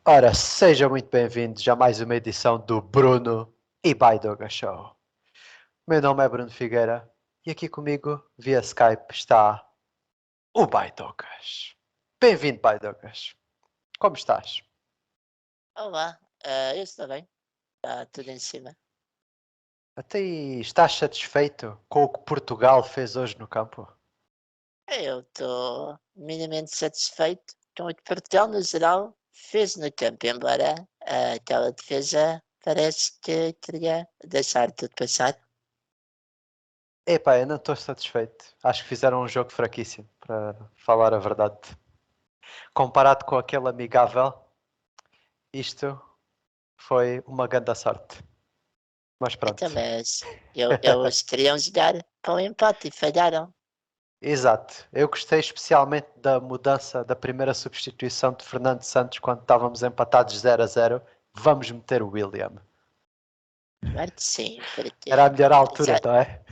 Ora, sejam muito bem-vindos a mais uma edição do Bruno e Baidoga Show. Meu nome é Bruno Figueira e aqui comigo, via Skype, está o Baidogas. Bem-vindo, Baidogas. Como estás? Olá, eu estou bem, está tudo em cima. Até aí, estás satisfeito com o que Portugal fez hoje no campo? Eu estou minimamente satisfeito com o que Portugal, no geral, fez no campo, embora aquela defesa parece que queria deixar tudo passar. Epá, eu não estou satisfeito. Acho que fizeram um jogo fraquíssimo, para falar a verdade. Comparado com aquele amigável, isto foi uma grande sorte. Mas Então, pronto. mas eles queriam jogar para o empate e falharam. Exato. Eu gostei especialmente da mudança da primeira substituição de Fernando Santos quando estávamos empatados 0-0. Vamos meter o William. Claro que sim, Era a porque melhor altura, já, não é?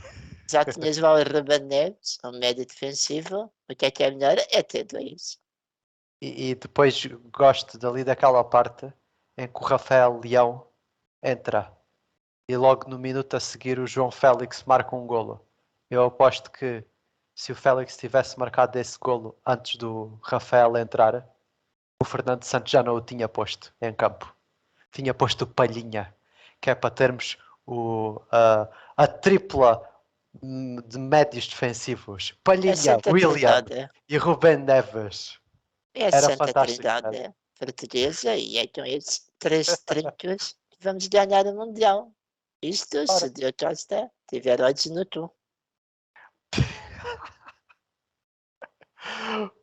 já tinhas lá o Ruben Neves, o médio defensivo, o que é melhor é ter dois. E depois gosto dali daquela parte em que o Rafael Leão entra e logo no minuto a seguir o João Félix marca um golo. Eu aposto que se o Félix tivesse marcado esse golo antes do Rafael entrar, o Fernando Santos já não o tinha posto em campo. Tinha posto o Palhinha, que é para termos a tripla de médios defensivos. É Palhinha, Santa William Trindade. e Rubén Neves. É a Era Santa fantástico mesmo. Trindade portuguesa e é com esses três trinques que vamos ganhar o Mundial. Isto se Ora, Diogo Costa tiver olhos no tu,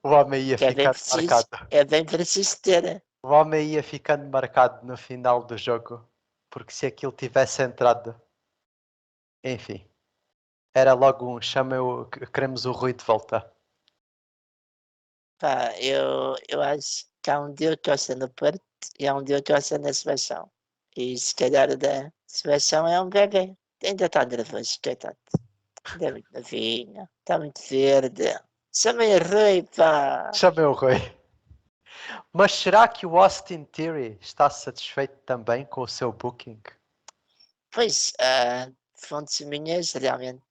o homem ia que ficando marcado. é bem preciso ter. O homem ia ficando marcado no final do jogo. Porque se aquilo tivesse entrado, enfim, era logo um chama o queremos o Rui de volta. Pá, eu acho que há um Diogo Costa no Porto e há um Diogo Costa na seleção. E se calhar o da seleção é um bebê. Ainda está nervoso, coitado. Ainda é muito novinho, está muito verde. Chamem o Rui, pá. Chamei o Rui. Mas será que o Austin Theory está satisfeito também com o seu booking? Pois, fontes minhas, realmente,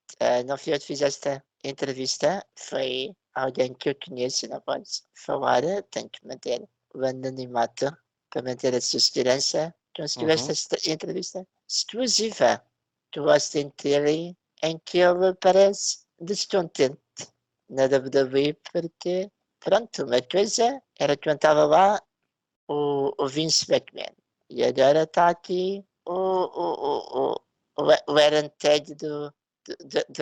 não fui eu que fiz esta entrevista, foi alguém que eu conheço, não posso falar, tenho que manter o anonimato para manter a sua segurança. Conseguiu Uhum. esta entrevista exclusiva do Austin Theory, em que ele parece descontente na WWE, porque, pronto, uma coisa era quando estava lá o Vince McMahon. E agora está aqui o Aaron Tag do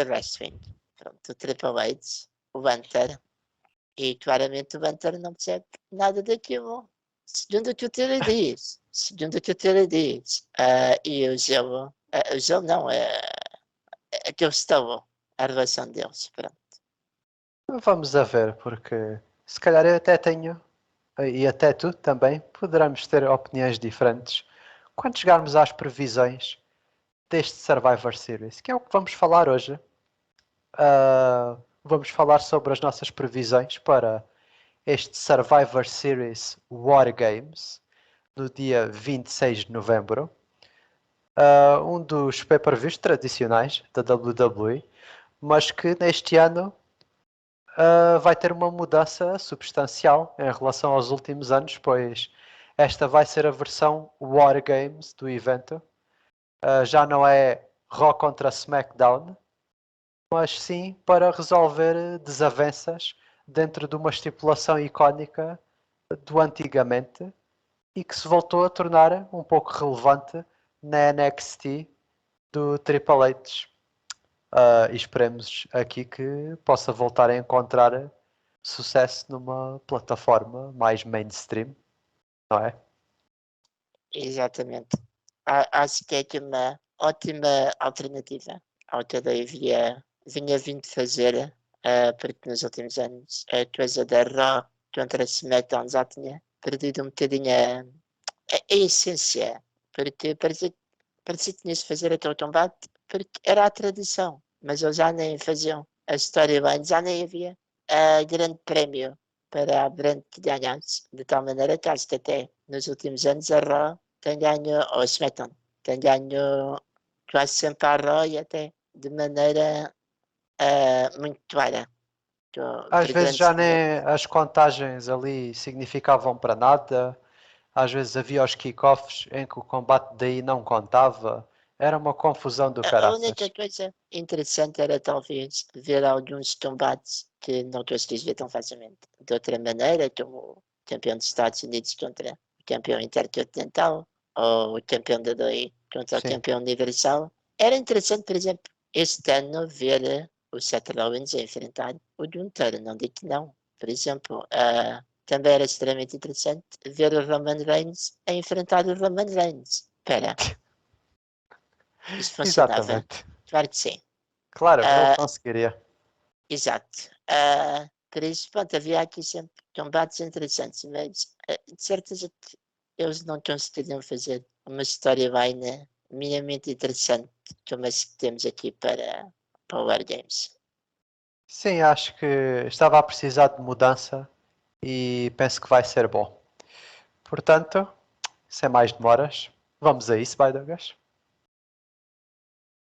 wrestling. Pronto, o Triple H, o Hunter. E claramente o Hunter não percebe nada daquilo. Segundo o que o Terry diz. Segundo o que o Terry diz. E o gelo não, é que eu estou a relação deles. Pronto. Vamos a ver, porque se calhar eu até tenho, e até tu também, poderemos ter opiniões diferentes quando chegarmos às previsões deste Survivor Series, que é o que vamos falar hoje. Vamos falar sobre as nossas previsões para este Survivor Series War Games no dia 26 de novembro. Um dos pay-per-views tradicionais da WWE, mas que neste ano vai ter uma mudança substancial em relação aos últimos anos, pois esta vai ser a versão War Games do evento. Já não é Raw contra SmackDown, mas sim para resolver desavenças dentro de uma estipulação icónica do antigamente e que se voltou a tornar um pouco relevante na NXT do Triple H. E esperemos aqui que possa voltar a encontrar sucesso numa plataforma mais mainstream, não é? Exatamente. Acho que é aqui uma ótima alternativa ao que eu vinha vindo fazer, porque nos últimos anos a coisa da Raw contra a SmackDown já tinha perdido um bocadinho a essência, porque parecia que tinha-se fazer aquele combate porque era a tradição, mas eles já nem faziam a storyline, já nem havia grande prémio. para a Brand que ganhamos, de tal maneira que acho que até nos últimos anos a Raw tem ganho, ou a SmackDown, tem ganho quase sempre a Raw e até de maneira muito clara, Às por vezes grandes já nem diferenças. as contagens ali significavam para nada. Às vezes havia os kickoffs em que o combate daí não contava. Era uma confusão do A única caraças. coisa interessante era talvez ver alguns combates que não conseguis ver tão facilmente. De outra maneira, como o campeão dos Estados Unidos contra o campeão intercontinental, ou o campeão da DOI contra o Sim, campeão universal. Era interessante, por exemplo, este ano ver o Seth Rollins a enfrentar o Gunther, não digo que não. Por exemplo, também era extremamente interessante ver o Roman Reigns a enfrentar o Roman Reigns. Espera, isso funcionava? exatamente. Claro que sim. Claro, ele Ah, conseguiria. exato. Por isso, pronto, havia aqui sempre combates interessantes, mas de certeza que eles não conseguiriam fazer uma storyline minimamente interessante como as que temos aqui para o War Games. Sim, acho que estava a precisar de mudança e penso que vai ser bom. Portanto, sem mais demoras, vamos a isso, by the way.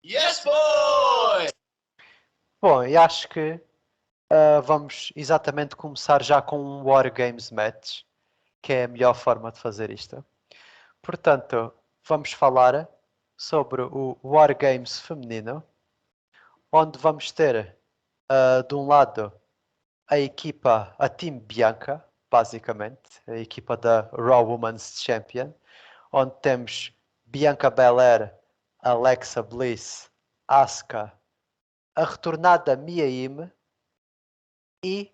Yes, boy! Bom, e acho que vamos exatamente começar já com um War Games Match, que é a melhor forma de fazer isto. Portanto, vamos falar sobre o War Games feminino, onde vamos ter de um lado a equipa, a Team Bianca, basicamente, a equipa da Raw Women's Champion, onde temos Bianca Belair, Alexa Bliss, Asuka, a retornada Mia Yim e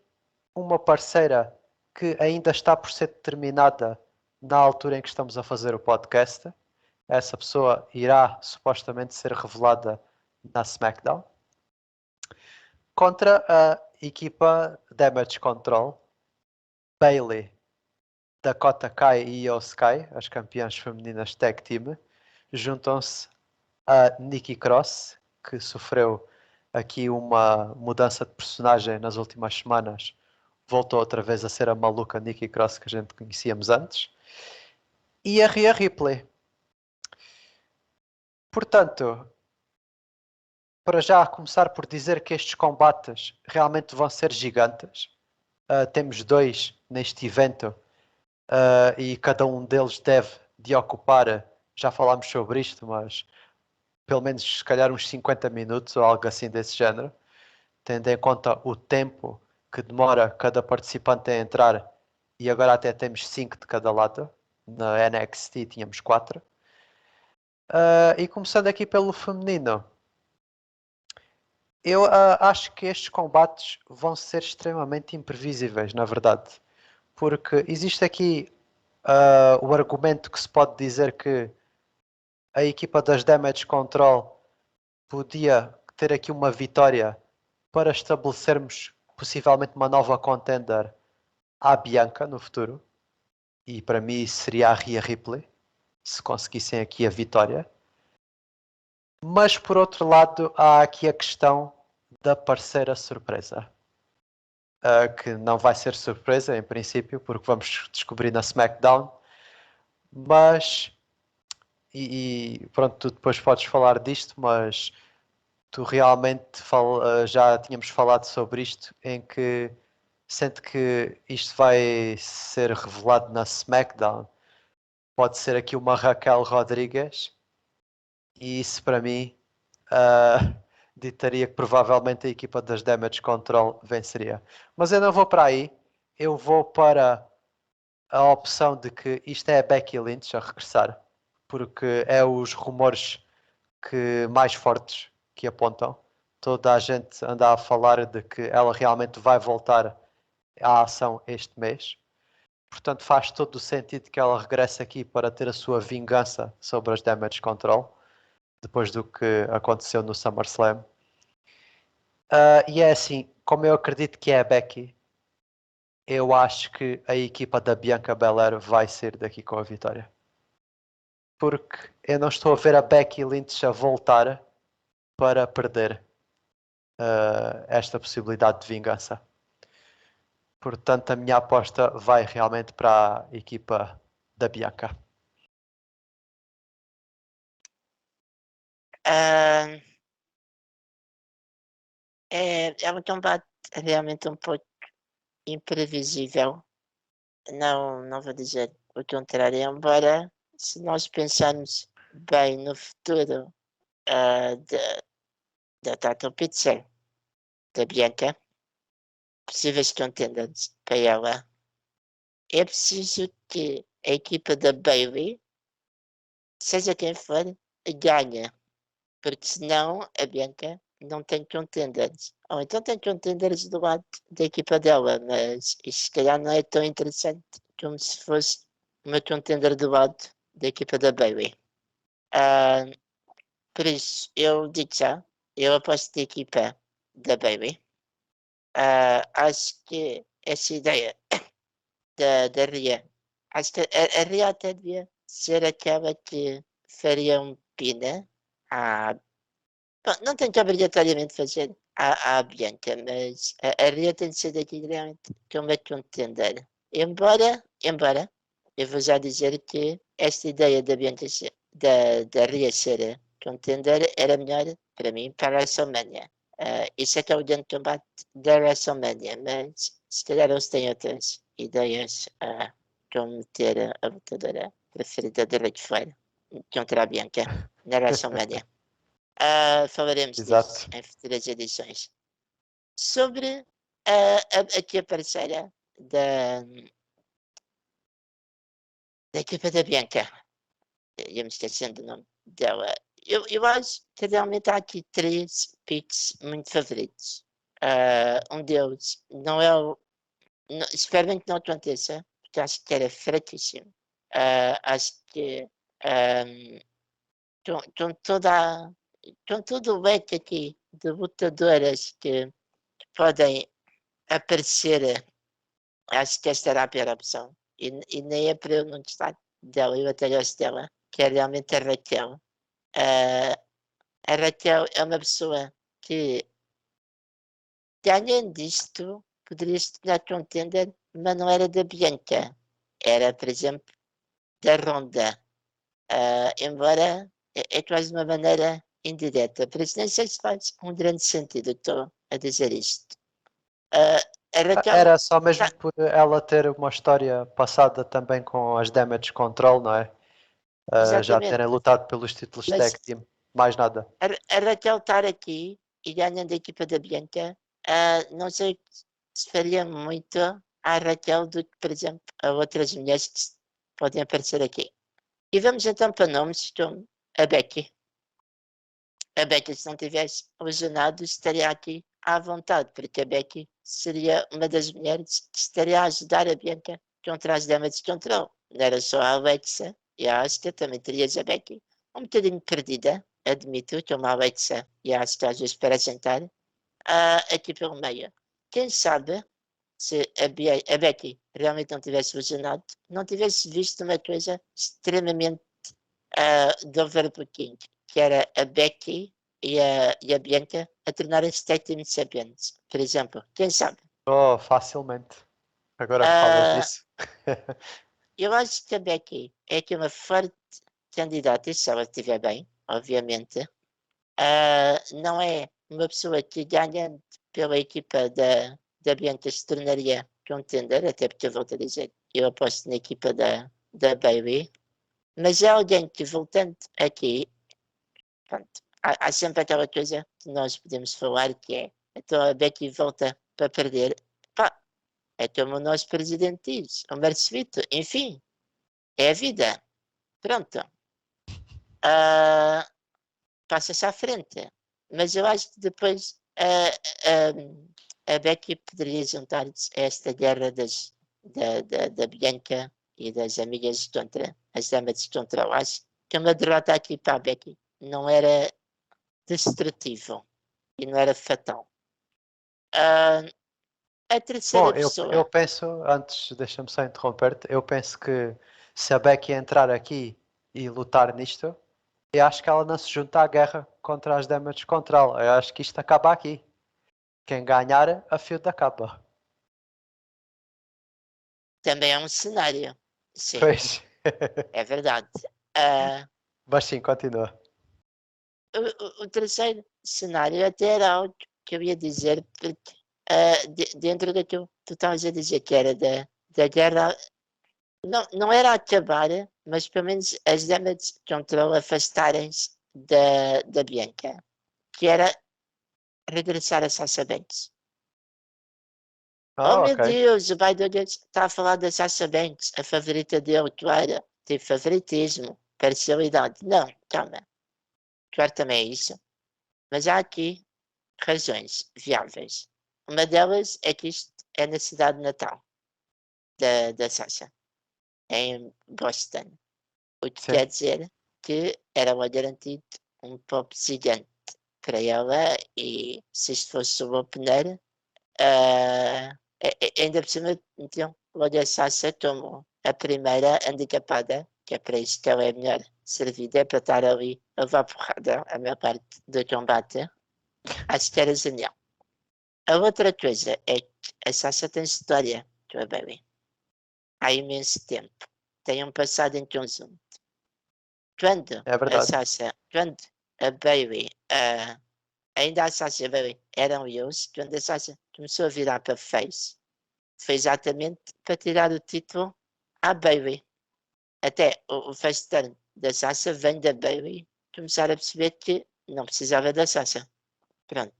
uma parceira que ainda está por ser determinada na altura em que estamos a fazer o podcast. Essa pessoa irá supostamente ser revelada na SmackDown. Contra a equipa Damage Control, Bayley, Dakota Kai e Io Sky, as campeãs femininas tag team, juntam-se a Nikki Cross, que sofreu aqui uma mudança de personagem nas últimas semanas. Voltou outra vez a ser a maluca Nikki Cross que a gente conhecíamos antes. E a Rhea Ripley. Portanto, para já começar por dizer que estes combates realmente vão ser gigantes. Temos dois neste evento e cada um deles deve de ocupar, já falámos sobre isto, mas pelo menos se calhar uns 50 minutos ou algo assim desse género, tendo em conta o tempo que demora cada participante a entrar e agora até temos 5 de cada lado. Na NXT tínhamos 4. E começando aqui pelo feminino, eu acho que estes combates vão ser extremamente imprevisíveis, na verdade. Porque existe aqui o argumento que se pode dizer que a equipa das Damage Control podia ter aqui uma vitória para estabelecermos possivelmente uma nova contender à Bianca no futuro. E para mim seria a Rhea Ripley, se conseguissem aqui a vitória. Mas por outro lado, há aqui a questão da parceira surpresa. Que não vai ser surpresa em princípio, porque vamos descobrir na SmackDown. Mas, e pronto, tu depois podes falar disto, mas tu realmente já tínhamos falado sobre isto, em que sente que isto vai ser revelado na SmackDown. Pode ser aqui uma Raquel Rodrigues, e isso para mim ditaria que provavelmente a equipa das Damage Control venceria. Mas eu não vou para aí, eu vou para a opção de que isto é a Becky Lynch a regressar, porque é os rumores que mais fortes que apontam. Toda a gente anda a falar de que ela realmente vai voltar à ação este mês. Portanto, faz todo o sentido que ela regresse aqui para ter a sua vingança sobre as Damage Control, depois do que aconteceu no SummerSlam. E é assim, como eu acredito que é a Becky, eu acho que a equipa da Bianca Belair vai sair daqui com a vitória. Porque eu não estou a ver a Becky Lynch a voltar para perder esta possibilidade de vingança. Portanto, a minha aposta vai realmente para a equipa da Bianca. Ah, é um combate realmente um pouco imprevisível. Não vou dizer o contrário, embora se nós pensarmos bem no futuro da Tato Pizza, da Bianca, possíveis contenders para ela, é preciso que a equipa da Bailey, seja quem for, ganhe. Porque senão a Bianca não tem contenders. Ou então tem contenders do lado da equipa dela, mas isso se calhar não é tão interessante como se fosse uma contender do lado da equipa da Bailey. Ah, por isso, eu digo já, eu aposto da equipa da Bailey. Acho que essa ideia da Ria, acho que a Ria até devia ser aquela que faria um pina à. Bom, não tem que obrigatoriamente fazer a Bianca, mas a Ria tem de ser daqui realmente como é contender. Embora, eu vou já dizer que esta ideia da Bianca da Ria ser contender era melhor para mim para a WrestleMania. Isso é que é o grande combate da WrestleMania, mas se calhar eles têm outras ideias como meter a lutadora preferida de Ric Flair contra a Bianca na WrestleMania. Falaremos disso Exato. em futuras edições. Sobre aqui a parceira da equipa da Bianca, ia me esquecendo do nome dela. Eu acho que realmente há aqui três picks muito favoritos. Um deles não é o. Espero bem que não aconteça, porque acho que era fraquíssimo. Acho que com com todo o leque aqui de lutadoras que podem aparecer, acho que esta era a pior opção. E nem é para eu não gostar dela, eu até gosto dela, que é realmente a Raquel. Ah, a Raquel é uma pessoa que, ganhando disto, poderia se tornar contender, mas não era da Bianca. Era, por exemplo, da Ronda. Embora é quase de uma maneira indireta. Por isso nem sei se faz um grande sentido, estou a dizer isto. Ah, a Raquel Era só mesmo tá, por ela ter uma história passada também com as Damage Control, não é? Já terem exatamente, lutado pelos títulos mas tag team. Mais nada. a Raquel estar aqui e ganhando a equipa da Bianca, não sei se faria muito à Raquel do que, por exemplo, a outras mulheres que podem aparecer aqui. E vamos então para nomes como a Becky. A Becky, se não tivesse lesionado, estaria aqui à vontade, porque a Becky seria uma das mulheres que estaria a ajudar a Bianca contra as Damage Control. Não era só a Alexa e a Asuka, também terias a Becky. Um bocadinho perdida, admito, como a Alexa e a Asuka às vezes para sentar, aqui pelo meio. Quem sabe, se a Becky realmente não tivesse lesionado, não tivesse visto uma coisa extremamente do Overbooking, que era a Becky e a Bianca a tornarem-se tag team champions, por exemplo. Quem sabe? Oh, facilmente. Agora que falas Uh, disso. eu acho que a Becky é aqui uma forte candidata, se ela estiver bem, obviamente. Não é uma pessoa que ganha pela equipa da Bianca se tornaria contender, até porque eu volto a dizer, eu aposto na equipa da Bailey, mas é alguém que, voltando aqui, pronto, há sempre aquela coisa que nós podemos falar que é, então a Becky volta para perder. Pá, é como o nosso presidente diz, o Marcevito, enfim, é a vida. Pronto. Ah, passa-se à frente. Mas eu acho que depois a Becky poderia juntar-se a esta guerra da Bianca e das amigas contra as damas contra o. Acho que uma derrota aqui para a Becky não era destrutivo e não era fatal. Ah, a Bom, terceira eu pessoa, penso, antes, deixa-me só interromper-te, eu penso que se a Becky entrar aqui e lutar nisto, eu acho que ela não se junta à guerra contra as Damage Control. Eu acho que isto acaba aqui. Quem ganhar, a feud acaba. Também é um cenário. Sim, Pois. é verdade. Ah, Mas sim, continua. o terceiro cenário até era algo que eu ia dizer, porque dentro daquilo que tu estavas a dizer, que era da guerra, não era acabar, mas pelo menos as Damage Control afastarem-se da Bianca, que era regressar a Sasha Banks. Oh Ah, meu ok. Deus, o Biden está a falar da Sasha Banks, a favorita dele, claro. Tem favoritismo, parcialidade. Não, calma. Claro também é isso. Mas há aqui razões viáveis. Uma delas é que isto é na cidade natal da Sasha, em Boston. O que Sim. quer dizer que era uma garantido um pop gigante para ela e se isto fosse o opener, ainda por cima, então, logo a Sasha como a primeira handicapada, que é para isso que ela é melhor servida, é para estar ali a levar porrada a maior parte do combate. Acho que era genial. A outra coisa é que a Sasha tem história com a Bailey. Há imenso tempo. Tem um passado em conjunto. É verdade. Quando a Bailey, ainda a Sasha e a Bailey eram eles, quando a Sasha começou a virar para face, foi exatamente para tirar o título à Bailey. Até o face turn da Sasha vem da Bailey começar a perceber que não precisava da Sasha. Pronto.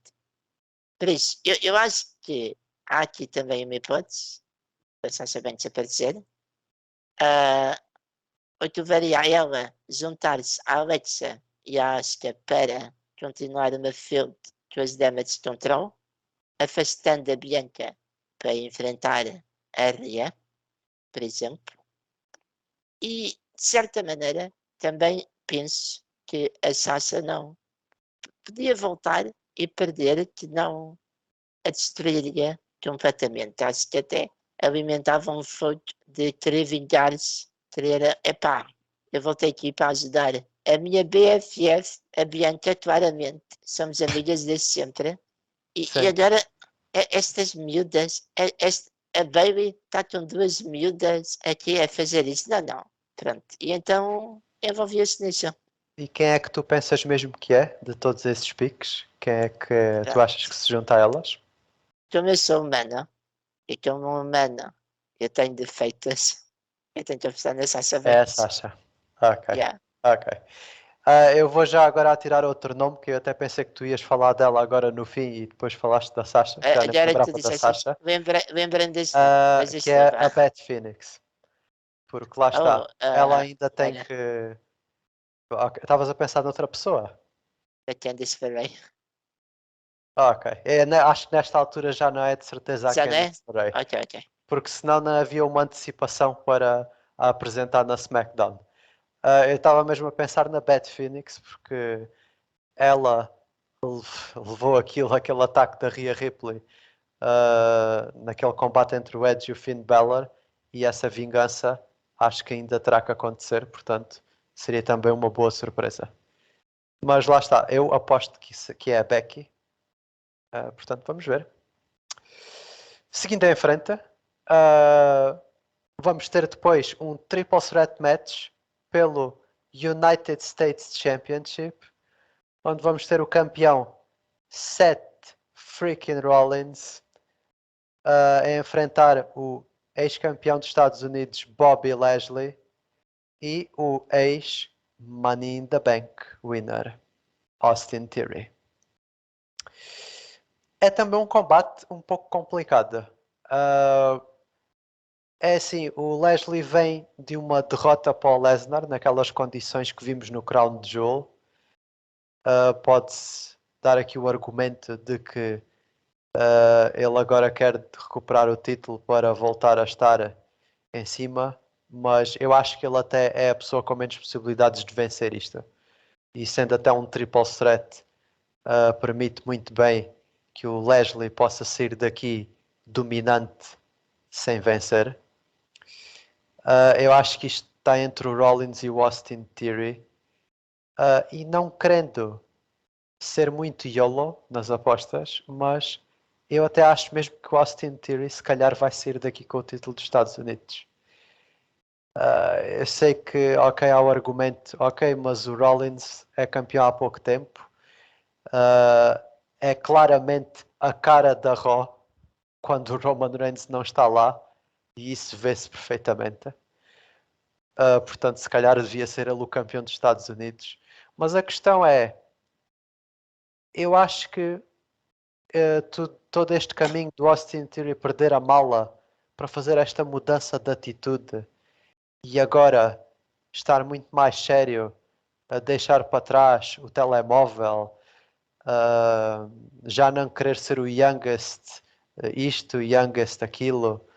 Por isso, eu acho que há aqui também uma hipótese da Sasha Banks aparecer. Ou tu veria a ela juntar-se à Alexa e à Asuka para continuar uma field com as Damage Control, afastando a Bianca para enfrentar a Rhea, por exemplo. E, de certa maneira, também penso que a Sasha não podia voltar e perder, que não a destruiria completamente. Acho que até alimentava um fogo de querer vingar-se, querer, epá, eu voltei aqui para ajudar. A minha BFF, a Bianca, claramente, somos amigas desde sempre. E Sim. agora, estas miúdas, a Baby está com duas miúdas aqui a fazer isso. Não, não. Pronto. E então, envolvia-se nisso. E quem é que tu pensas mesmo que é, de todos esses piques? Quem é que tu achas que Pronto. se junta a elas? Como eu sou humana, e como humana, eu tenho defeitos. Eu tenho que apostar nessa É a Sabanks. Sasha. Ok. Yeah. Ok. Eu vou já agora tirar outro nome, que eu até pensei que tu ias falar dela agora no fim e depois falaste da Sasha. Já nem me Agora que tu lembrava da disseste, Sasha. lembrando desse nome, mas Que isso não é a vá. Beth Phoenix. Porque lá Oh, está. Ela ainda tem olha, que. Ok, estavas a pensar noutra pessoa? a Candice LeRae. Ok. Acho que nesta altura já não é de certeza a Já não é? Candice LeRae. Ok, ok. Porque senão não havia uma antecipação para a apresentar na SmackDown. Eu estava mesmo a pensar na Beth Phoenix, porque ela levou aquele ataque da Rhea Ripley naquele combate entre o Edge e o Finn Balor, e essa vingança acho que ainda terá que acontecer, portanto seria também uma boa surpresa. Mas lá está, eu aposto que é a Becky, portanto vamos ver. Seguindo em frente, vamos ter depois um Triple Threat Match pelo United States Championship, onde vamos ter o campeão Seth freaking Rollins a enfrentar o ex-campeão dos Estados Unidos Bobby Lashley e o ex-Money in the Bank winner Austin Theory. É também um combate um pouco complicado. É assim, o Lashley vem de uma derrota para o Lesnar naquelas condições que vimos no Crown Jewel. Pode-se dar aqui o argumento de que ele agora quer recuperar o título para voltar a estar em cima, mas eu acho que ele até é a pessoa com menos possibilidades de vencer isto. E sendo até um triple threat, permite muito bem que o Lashley possa sair daqui dominante sem vencer. Eu acho que isto está entre o Rollins e o Austin Theory. E não querendo ser muito YOLO nas apostas, mas eu até acho mesmo que o Austin Theory se calhar vai sair daqui com o título dos Estados Unidos. Eu sei que, ok, há o argumento, ok, mas o Rollins é campeão há pouco tempo. É claramente a cara da Raw quando o Roman Reigns não está lá, e isso vê-se perfeitamente. Portanto, se calhar devia ser ele o campeão dos Estados Unidos. Mas a questão é, eu acho que todo este caminho do Austin Theory perder a mala para fazer esta mudança de atitude e agora estar muito mais sério, a deixar para trás o telemóvel, já não querer ser o youngest, isto, youngest, aquilo.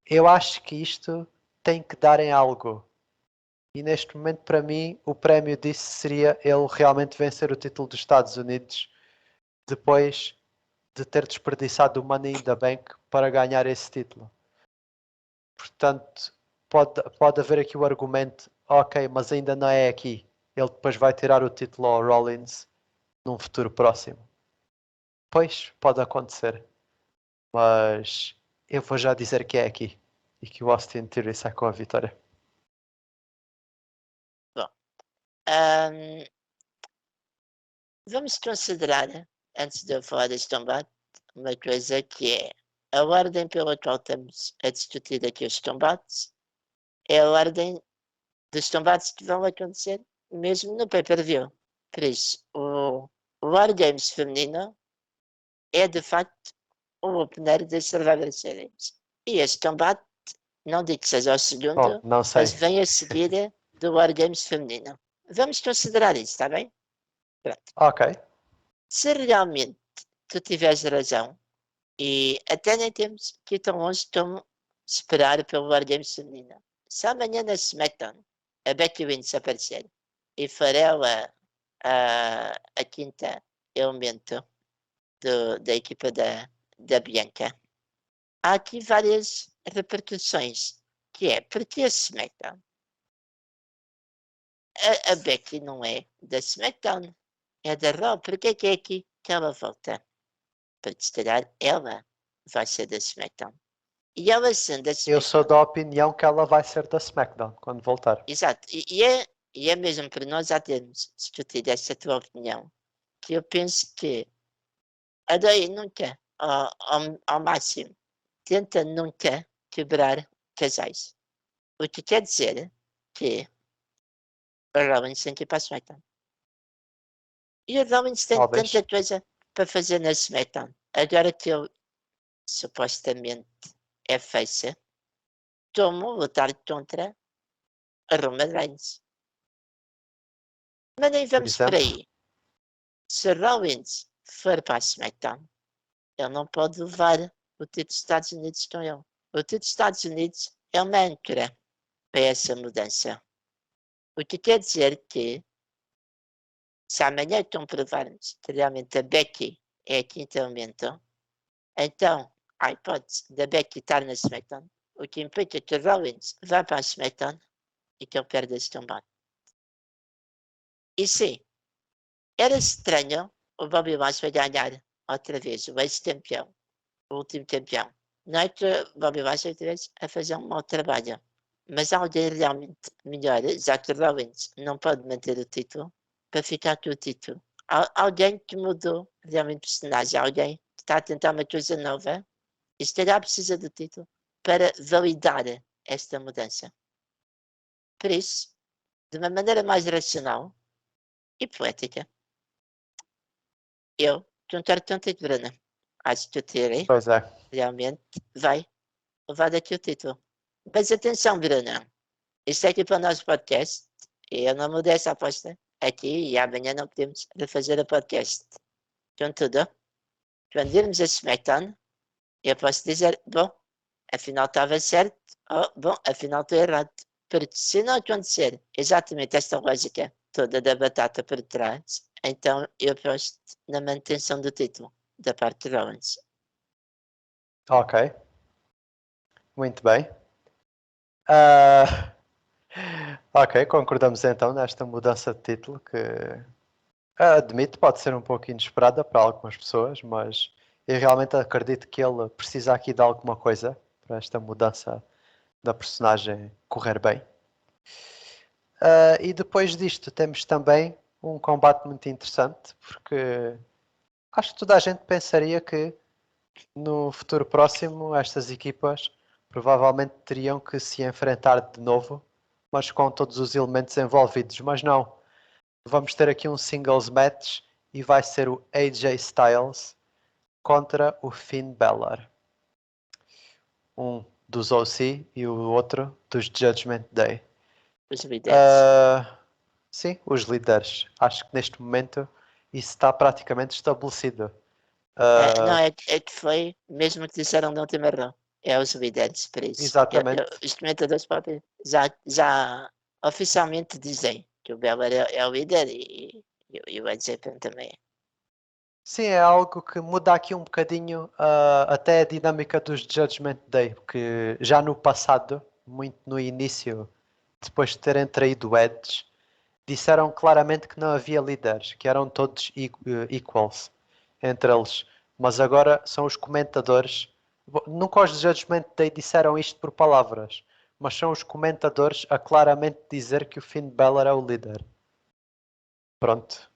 Eu acho que isto tem que dar em algo. E neste momento, para mim, o prémio disso seria ele realmente vencer o título dos Estados Unidos depois de ter desperdiçado o Money in the Bank para ganhar esse título. Portanto, pode haver aqui o argumento, ok, mas ainda não é aqui. Ele depois vai tirar o título ao Rollins num futuro próximo. Pois, pode acontecer. Mas eu vou já dizer que é aqui. E que o Austin Theory sai com a vitória. Ahm, vamos considerar, antes de eu falar deste combate, uma coisa que é a ordem pela qual estamos a discutir aqui os combates é a ordem dos combates que vão acontecer mesmo no pay-per-view. Por isso, o War Games feminino é de facto o opener das Survivor Series. E este combate, não digo que seja o segundo, Não sei. mas vem a seguir do War Games feminino. Vamos considerar isso, está bem? Pronto. Ok. Se realmente tu tiveres razão, e até nem temos que ir tão longe como esperar pelo War Games feminino. Se amanhã na SmackDown a Becky Lynch aparecer e Farela a quinta elemento da equipa da Bianca, há aqui várias repercussões, que é, porque a SmackDown? A Becky não é da SmackDown, é da Raw, porque é aqui que ela volta? Porque se calhar ela vai ser da SmackDown. E ela sendo da Eu sou SmackDown. da opinião que ela vai ser da SmackDown quando voltar. Exato, e é mesmo para nós já termos discutido essa tua opinião, que eu penso que a daí nunca, ao máximo, tenta nunca quebrar casais. O que quer dizer que o Rollins tem que ir para a SmackDown. E o Rollins tem Talvez. tanta coisa para fazer na SmackDown. Agora que ele supostamente é face, como lutar contra a Roman Reigns. Mas nem Por vamos por exemplo. aí. Se Rollins for para a SmackDown, ele não pode levar o título dos Estados Unidos com ele. O título dos Estados Unidos é uma âncora para essa mudança. O que quer dizer que, se amanhã comprovarmos que realmente a Becky é a quinto elemento, então há hipótese da Becky estar na SmackDown, o que implica que o Rollins vá para a SmackDown e que ele perda esse combate. E sim, era estranho o Bobby Lashley ganhar outra vez o ex-campeão, o último campeão. Não é que o Bobby Lashley estivesse a fazer um mau trabalho, mas alguém realmente melhor, já que o Rollins não pode manter o título, para ficar com o título. Alguém que mudou realmente o personagem, alguém que está a tentar uma coisa nova, e se calhar precisa do título para validar esta mudança. Por isso, de uma maneira mais racional e poética, eu concordo contigo, Bruna. Acho que o Thierry Pois é. realmente vai levar daqui o título. Mas atenção, Bruna. Isto é aqui para o nosso podcast. E eu não mudei essa aposta aqui e amanhã não podemos refazer o podcast. Contudo, quando virmos a SmackDown, eu posso dizer, bom, afinal estava certo, ou bom, afinal estou errado. Porque se não acontecer exatamente esta lógica toda da batata por trás, então eu aposto na manutenção do título da parte de Rollins. Ok. Muito bem. Ah, ok, concordamos então nesta mudança de título que admito pode ser um pouco inesperada para algumas pessoas, mas Eu realmente acredito que ele precisa aqui de alguma coisa para esta mudança da personagem correr bem. E depois disto temos também um combate muito interessante, porque acho que toda a gente pensaria que no futuro próximo estas equipas provavelmente teriam que se enfrentar de novo, mas com todos os elementos envolvidos. Mas não, vamos ter aqui um singles match e vai ser o AJ Styles contra o Finn Balor. Um dos OC e o outro dos Judgment Day. Os líderes. Sim, os líderes. Acho que neste momento isso está praticamente estabelecido. Não, é que foi mesmo que disseram na última Raw. É os líderes, por isso. Exatamente. Os comentadores podem já oficialmente dizem que o Bela é o líder e o Ed Zeppelin também. Sim, é algo que muda aqui um bocadinho até a dinâmica dos Judgment Day, porque já no passado, muito no início, depois de terem traído o Edge, disseram claramente que não havia líderes, que eram todos equals entre eles. Mas agora são os comentadores. Nunca os Judgment Day disseram isto por palavras, mas são os comentadores a claramente dizer que o Finn Balor é o líder. Pronto.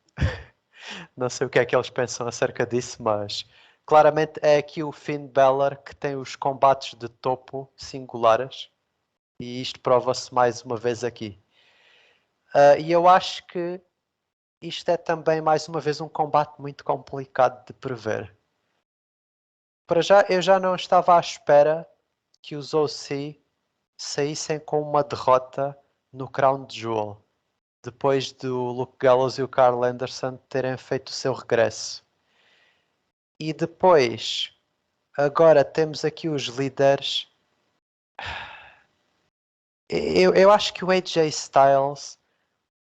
Não sei o que é que eles pensam acerca disso, mas claramente é aqui o Finn Balor que tem os combates de topo singulares e isto prova-se mais uma vez aqui. E eu acho que isto é também mais uma vez um combate muito complicado de prever. Para já, eu já não estava à espera que os OC saíssem com uma derrota no Crown Jewel, depois do Luke Gallows e o Carl Anderson terem feito o seu regresso. E depois, agora temos aqui os líderes. Eu acho que o AJ Styles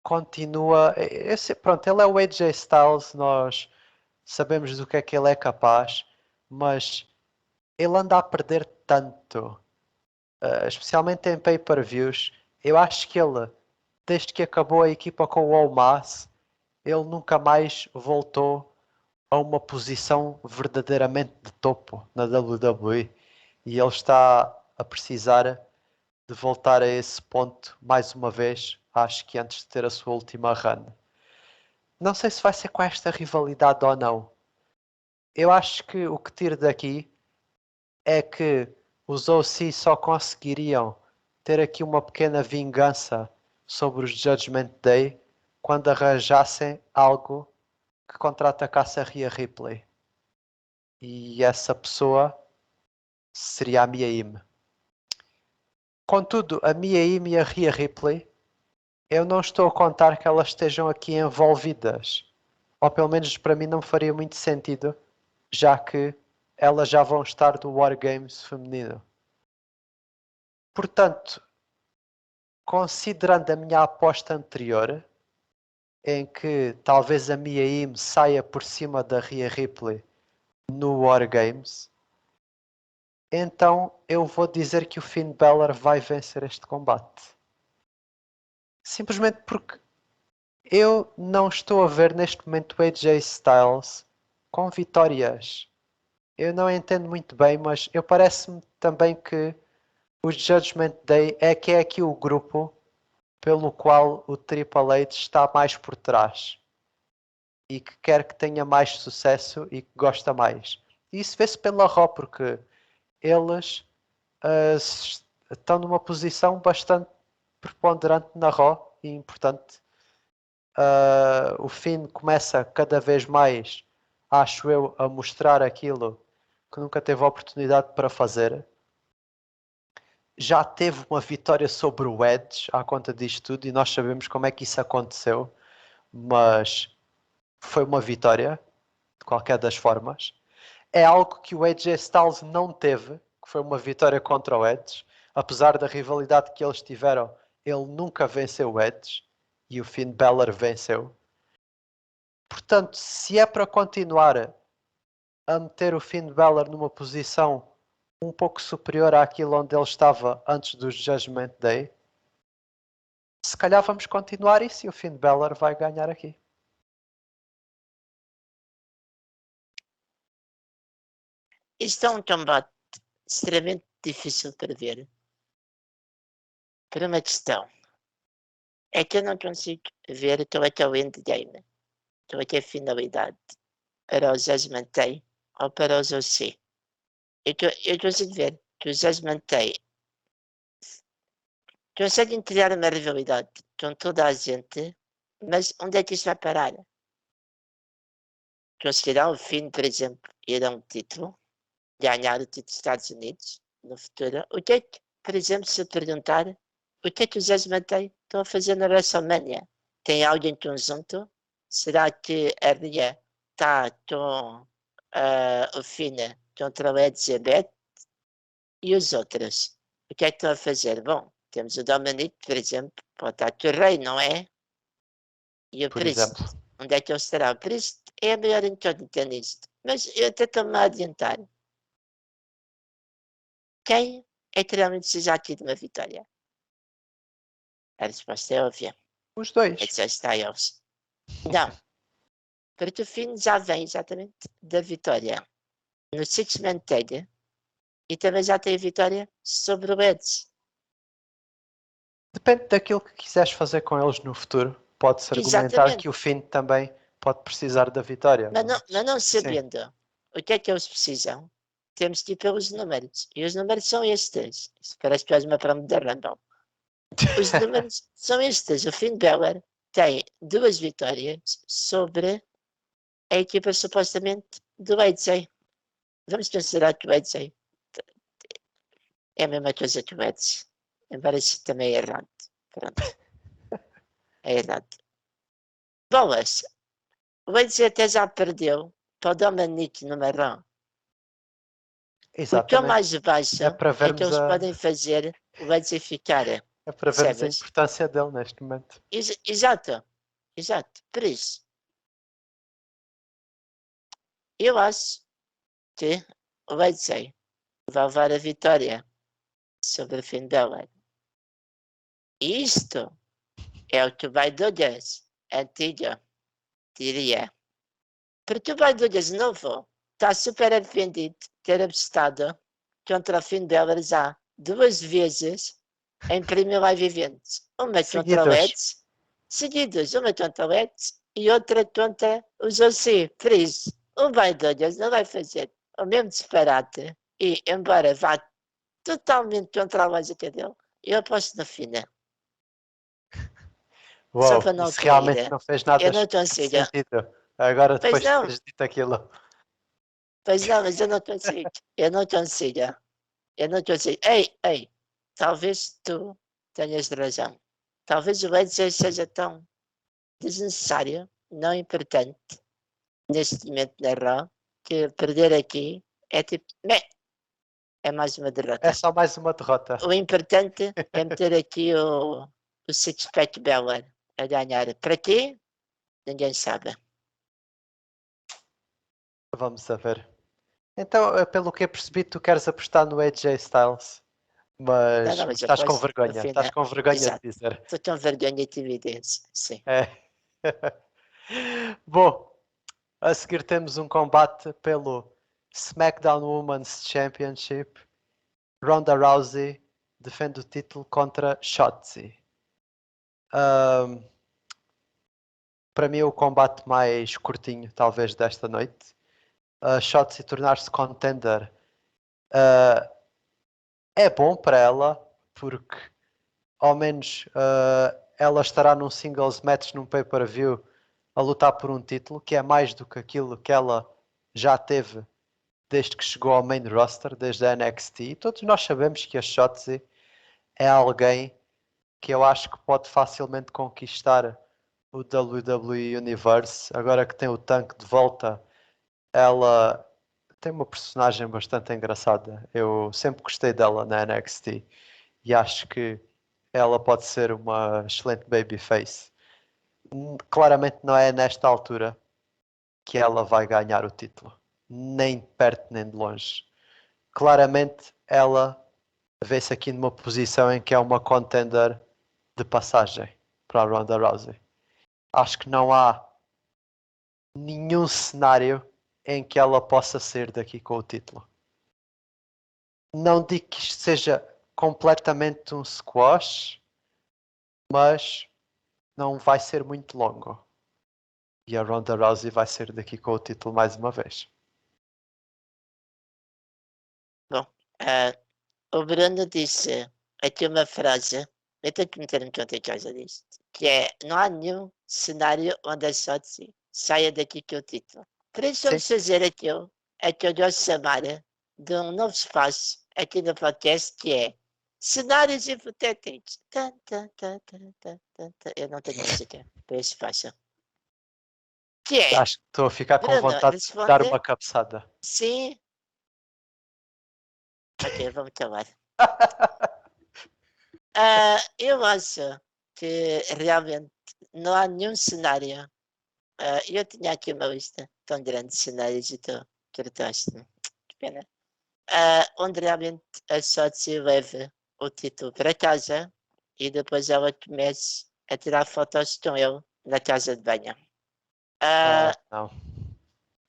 continua. Pronto, ele é o AJ Styles, nós sabemos do que é que ele é capaz, mas ele anda a perder tanto, especialmente em pay-per-views. Eu acho que ele, desde que acabou a equipa com o Omos, ele nunca mais voltou a uma posição verdadeiramente de topo na WWE e ele está a precisar de voltar a esse ponto mais uma vez, acho que antes de ter a sua última run. Não sei se vai ser com esta rivalidade ou não. Eu acho que o que tiro daqui é que os OC só conseguiriam ter aqui uma pequena vingança sobre os Judgment Day quando arranjassem algo que contra-atacasse a Rhea Ripley. E essa pessoa seria a Mia Yim. Contudo, a Mia Yim e a Rhea Ripley, eu não estou a contar que elas estejam aqui envolvidas. Ou pelo menos para mim não faria muito sentido, já que elas já vão estar do War Games feminino. Portanto, considerando a minha aposta anterior, em que talvez a Mia Yim saia por cima da Rhea Ripley no War Games, então eu vou dizer que o Finn Balor vai vencer este combate. Simplesmente porque eu não estou a ver neste momento o AJ Styles com vitórias. Eu não entendo muito bem, mas eu parece-me também que o Judgment Day é que é aqui o grupo pelo qual o Triple H está mais por trás e que quer que tenha mais sucesso e que gosta mais. E isso vê-se pela Raw, porque eles estão numa posição bastante preponderante na Raw e importante. O Finn começa cada vez mais, acho eu, a mostrar aquilo que nunca teve a oportunidade para fazer. Já teve uma vitória sobre o Edge à conta disto tudo e nós sabemos como é que isso aconteceu, mas foi uma vitória de qualquer das formas. É algo que o AJ Styles não teve, que foi uma vitória contra o Edge. Apesar da rivalidade que eles tiveram, ele nunca venceu o Edge e o Finn Balor venceu. Portanto, se é para continuar a meter o Finn Balor numa posição um pouco superior àquilo onde ele estava antes do Judgment Day, se calhar vamos continuar isso e o Finn Balor vai ganhar aqui. Isto é um combate extremamente difícil para ver. Por uma questão. É que eu não consigo ver qual é que é o endgame. Qual é que é a finalidade. Para os Judgment Day ou para os OC. Eu consigo ver que os Judgment Day conseguem criar uma rivalidade com toda a gente, mas onde é que isto vai parar? Conseguirão o fim, por exemplo, ir a um título, ganhar o título dos Estados Unidos no futuro? O que é que, por exemplo, se eu perguntar o que é que os Judgment Day estão a fazer na WrestleMania? Tem algo em conjunto? Será que a Rhea está com o Finn contra o Elizabeth? E os outros? O que é que estão a fazer? Bom, temos o Dominic, por exemplo, pode estar com o Rei, não é? E o Por Priest, exemplo. onde é que ele estará? O Priest é a melhor incógnita nisto. Mas eu até estou-me a adiantar. Quem é que realmente precisa aqui de uma vitória? A resposta é óbvia. Os dois. É só Styles. Não. Porque o Finn já vem exatamente da vitória no Six-Man Tag e também já tem a vitória sobre o Edge. Depende daquilo que quiseres fazer com eles no futuro. Pode-se argumentar Exatamente. que o Finn também pode precisar da vitória. Mas não sim. sabendo o que é que eles precisam, temos que ir pelos números. E os números são estes. Isso parece quase uma promo da Rumble. Os números são estes. O Finn Balor tem 2 vitórias sobre a equipa supostamente do AJ. Vamos considerar que o AJ é a mesma coisa que o Edge. Embora isso também é errado. Pronto. É errado. Bolas. O AJ até já perdeu para o Dominic no Marrão. O que é Exatamente. mais baixo É para é que vermos eles podem fazer o AJ ficar. É para vermos a Percebes? importância dele neste momento. Exato. Exato. Por isso, eu acho que o AJ vai levar a vitória sobre o Finn Balor. E isto é o que vai Douglas antigo diria. Porque o Douglas novo está super arrependido de ter apostado contra o Finn Balor já 2 vezes em Premium Live Events. Uma contra o Edge, seguidos, uma contra o Edge e outra contra os OC. Por isso, o Douglas não vai fazer o mesmo disparate e, embora vá totalmente contra a lógica dele, eu aposto no Finn. Só para Uau, não isso realmente cair. não fez nada Eu não consigo. sentido. Agora, Pois depois de não, teres dito aquilo. pois não, mas eu não consigo. Eu não consigo. Eu não consigo. Ei, talvez tu tenhas razão. Talvez o Edge seja tão desnecessário, não importante, neste momento na Raw, que perder aqui é tipo, meh, é mais uma É derrota. só mais uma derrota. O importante é meter aqui o Six-Pack Balor a ganhar. Para quê? Ninguém sabe. Vamos a ver. Então, pelo que eu percebi, tu queres apostar no AJ Styles. Não, Mas não, mas eu estás com posso, no vergonha. fim, Estás com vergonha de exato. dizer. Estou com vergonha e timidez, sim. É. Bom, a seguir temos um combate pelo SmackDown Women's Championship. Ronda Rousey defende o título contra Shotzi. Para mim, o combate mais curtinho, talvez, desta noite. Shotzi tornar-se contender é bom para ela, porque ao menos ela estará num singles match, num pay-per-view, a lutar por um título, que é mais do que aquilo que ela já teve desde que chegou ao main roster, desde a NXT. E todos nós sabemos que a Shotzi é alguém que eu acho que pode facilmente conquistar o WWE Universe. Agora que tem o Tank de volta, ela tem uma personagem bastante engraçada. Eu sempre gostei dela na NXT e acho que ela pode ser uma excelente babyface. Claramente não é nesta altura que ela vai ganhar o título, nem de perto nem de longe. Claramente ela vê-se aqui numa posição em que é uma contender de passagem para a Ronda Rousey. Acho que não há nenhum cenário em que ela possa sair daqui com o título. Não digo que isto seja completamente um squash, mas não vai ser muito longo. E a Ronda Rousey vai ser daqui com o título mais uma vez. Bom, o Bruno disse aqui uma frase, eu tenho que meter-me conta em causa disto, que é, não há nenhum cenário onde a Shotzi saia daqui com o título. Por isso vamos fazer aquilo que eu gosto de chamar de um novo espaço aqui no podcast, que é cenários hipotéticos. Eu não tenho música para esse espaço. Que é, Acho que estou a ficar com Bruno, vontade de dar responde uma cabeçada. sim. Ok, vamos acabar. Eu acho que realmente não há nenhum cenário. Eu tinha aqui uma lista tão grande de cenários e tu cortaste-me. Que pena. Onde realmente a Shotzi leva o título para casa e depois ela comece a tirar fotos com ele na casa de banho. Não.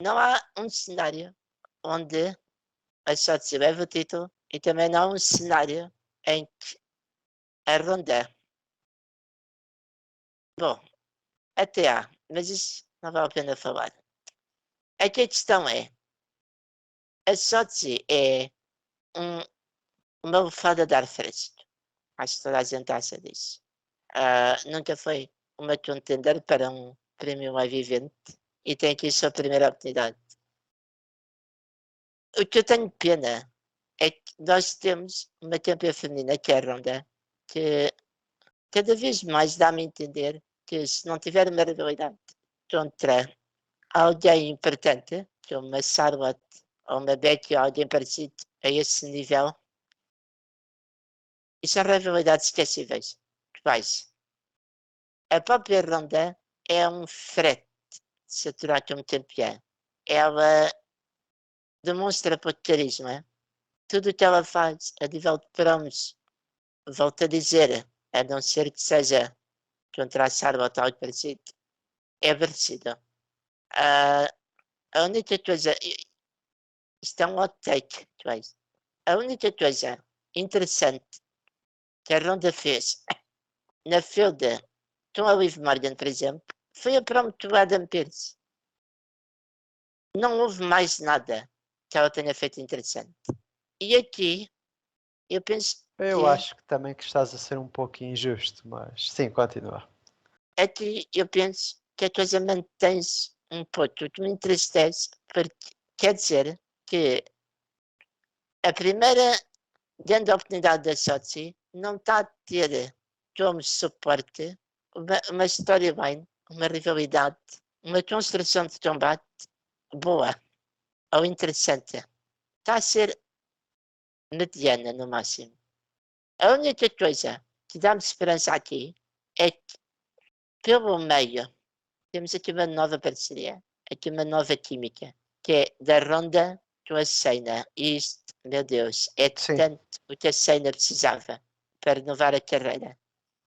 Não há um cenário onde a Shotzi leva o título e também não há um cenário em que a Ronda. Bom, até há, mas isso não vale a pena falar. Aqui a questão é, a Shotzi é uma bufada de ar fresco. Acho que toda a gente acha disso. Nunca foi uma contender para um prémio live event e tem aqui a sua primeira oportunidade. O que eu tenho pena é que nós temos uma campeã feminina, que é a Ronda, que cada vez mais dá-me a entender que se não tiver uma rivalidade contra alguém importante, como uma Charlotte ou uma Becky ou alguém parecido a esse nível, e são rivalidades esquecíveis. Quais? A própria Ronda é um frete de se aturar como campeã. Ela demonstra pouco carisma. Tudo o que ela faz a nível de promos, volto a dizer, a não ser que seja contra a Charlotte ou algo parecido, é aborrecido. A única coisa, isto é um hot take, a única coisa interessante que a Ronda fez na feuda com a Liv Morgan, por exemplo, foi a promo do Adam Pearce. Não houve mais nada que ela tenha feito interessante. E aqui, eu penso Eu que acho que também que estás a ser um pouco injusto, mas sim, continua. aqui eu penso que a coisa mantém-se um pouco. O que me entristece, porque quer dizer que a primeira grande oportunidade da Shotzi não está a ter como suporte uma storyline, uma rivalidade, uma construção de combate boa ou interessante. Está a ser mediana no máximo. A única coisa que dá-me esperança aqui é que, pelo meio, temos aqui uma nova parceria, aqui uma nova química, que é da Ronda com a Shayna. E isto, meu Deus, é Sim, tanto o que a Shayna precisava para renovar a carreira.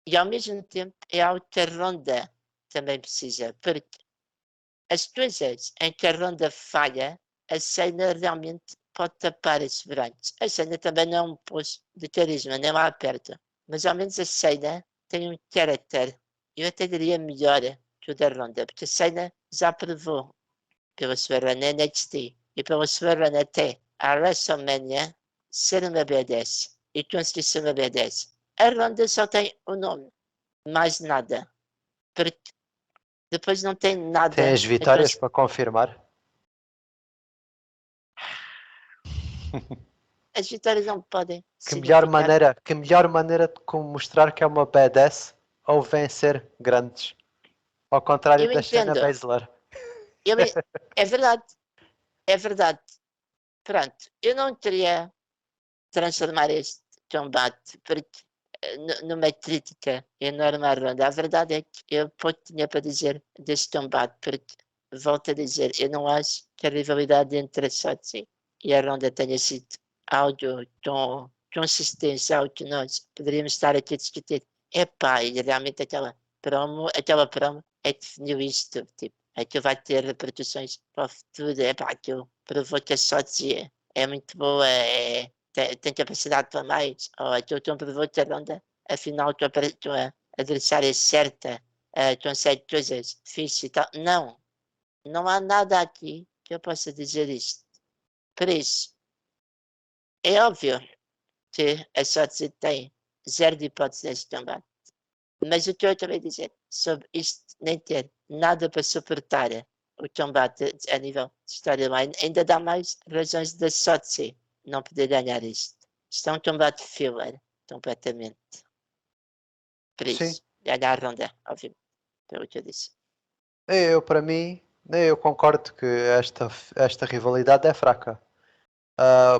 E ao mesmo tempo é algo que a Ronda também precisa, porque as coisas em que a Ronda falha, a Shayna realmente pode tapar esses buracos. A Shayna também não é um poço de carisma, nem lá perto. Mas ao menos a Shayna tem um caráter, eu até diria melhor que o da Ronda, porque a Shayna já provou pela sua run na NXT e pela sua run até a WrestleMania ser uma B10 e conseguir ser uma B10. A Ronda só tem o nome, mais nada. Porque depois não tem tem nada as a vitórias para confirmar. As vitórias não podem Que significar. melhor maneira de como mostrar que é uma badass ou vencer grandes. Ao contrário Eu da Shayna entendo. Baszler. Eu, é verdade. É verdade. Pronto. Eu não queria transformar este combate porque, numa crítica enorme à Ronda. A verdade é que eu pouco tinha para dizer deste combate, porque, volto a dizer, eu não acho que a rivalidade entre a Shotzi e a Ronda tenha sido algo com consistência, algo que nós poderíamos estar aqui a discutir. Epá, e realmente aquela promo é que definiu isto, tipo, aquilo vai ter repercussões para o futuro, epá, aquilo provou que a Shotzi é muito boa, tem capacidade para mais, ou então estão para outra ronda, afinal tua adversária certa, consegue coisas fixas e tal. Não, não há nada aqui que eu possa dizer isto. Por isso, é óbvio que a sorte tem zero de hipótese neste combate. Mas o que eu também dizer sobre isto nem ter nada para suportar o combate a nível de storyline ainda dá mais razões da Sotsi não poder ganhar isto. Isto é um combate filler, completamente. Por Sim, isso, ganhar a ronda, obviamente, pelo que eu disse. para mim, eu concordo que esta rivalidade é fraca.